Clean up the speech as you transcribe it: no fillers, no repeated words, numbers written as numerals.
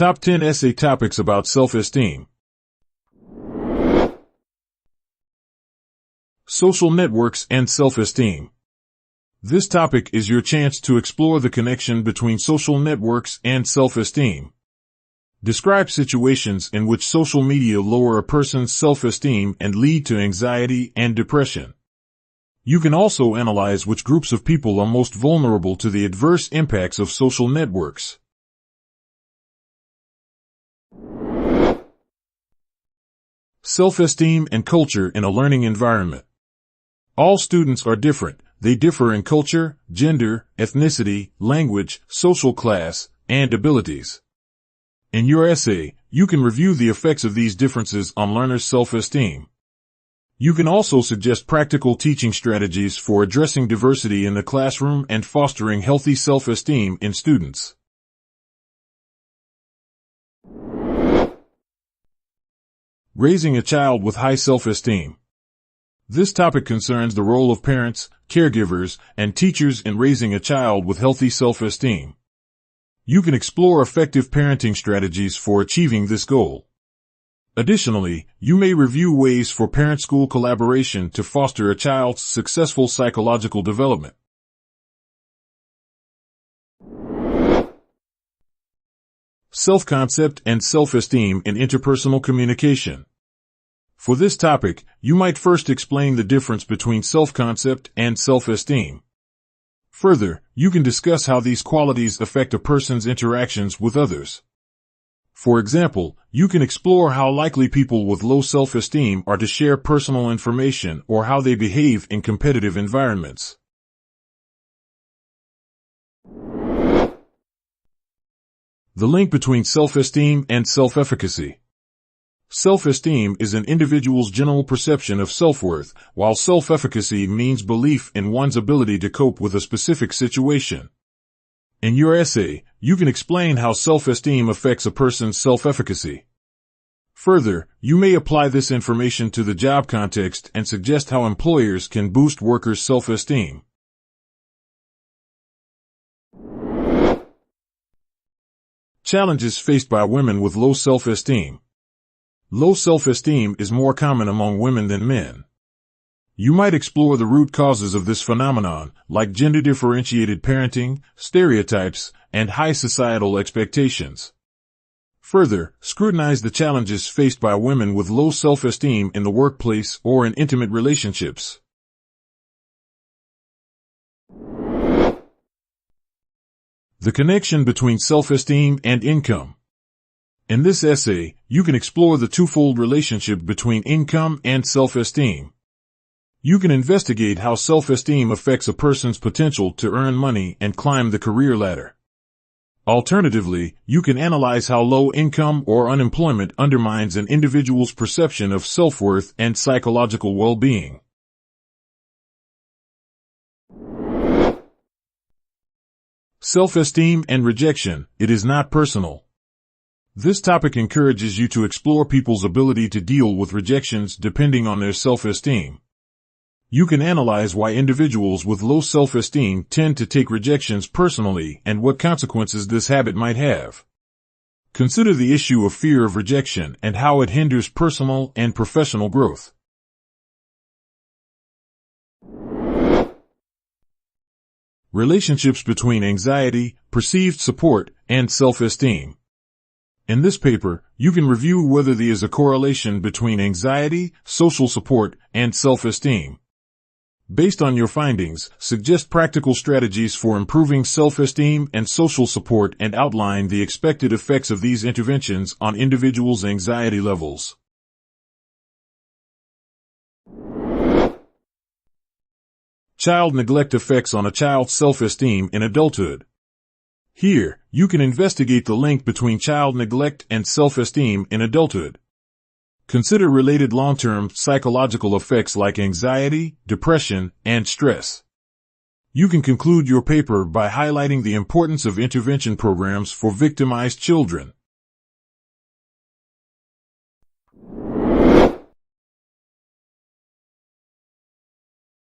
Top 10 Essay Topics About Self-Esteem. Social networks and self-esteem. This topic is your chance to explore the connection between social networks and self-esteem. Describe situations in which social media lower a person's self-esteem and lead to anxiety and depression. You can also analyze which groups of people are most vulnerable to the adverse impacts of social networks. Self-esteem and culture in a learning environment. All students are different. They differ in culture, gender, ethnicity, language, social class, and abilities. In your essay, you can review the effects of these differences on learners' self-esteem. You can also suggest practical teaching strategies for addressing diversity in the classroom and fostering healthy self-esteem in students. Raising a child with high self-esteem. This topic concerns the role of parents, caregivers, and teachers in raising a child with healthy self-esteem. You can explore effective parenting strategies for achieving this goal. Additionally, you may review ways for parent-school collaboration to foster a child's successful psychological development. Self-concept and self-esteem in interpersonal communication. For this topic, you might first explain the difference between self-concept and self-esteem. Further, you can discuss how these qualities affect a person's interactions with others. For example, you can explore how likely people with low self-esteem are to share personal information or how they behave in competitive environments. The link between self-esteem and self-efficacy. Self-esteem is an individual's general perception of self-worth, while self-efficacy means belief in one's ability to cope with a specific situation. In your essay, you can explain how self-esteem affects a person's self-efficacy. Further, you may apply this information to the job context and suggest how employers can boost workers' self-esteem. Challenges faced by women with low self-esteem. Low self-esteem is more common among women than men. You might explore the root causes of this phenomenon, like gender-differentiated parenting, stereotypes, and high societal expectations. Further, scrutinize the challenges faced by women with low self-esteem in the workplace or in intimate relationships. The connection between self-esteem and income. In this essay, you can explore the twofold relationship between income and self-esteem. You can investigate how self-esteem affects a person's potential to earn money and climb the career ladder. Alternatively, you can analyze how low income or unemployment undermines an individual's perception of self-worth and psychological well-being. Self-esteem and rejection. It is not personal. This topic encourages you to explore people's ability to deal with rejections depending on their self-esteem. You can analyze why individuals with low self-esteem tend to take rejections personally and what consequences this habit might have. Consider the issue of fear of rejection and how it hinders personal and professional growth. Relationships between anxiety, perceived support, and self-esteem. In this paper, you can review whether there is a correlation between anxiety, social support, and self-esteem. Based on your findings, suggest practical strategies for improving self-esteem and social support and outline the expected effects of these interventions on individuals' anxiety levels. Child neglect effects on a child's self-esteem in adulthood. Here, you can investigate the link between child neglect and self-esteem in adulthood. Consider related long-term psychological effects like anxiety, depression, and stress. You can conclude your paper by highlighting the importance of intervention programs for victimized children.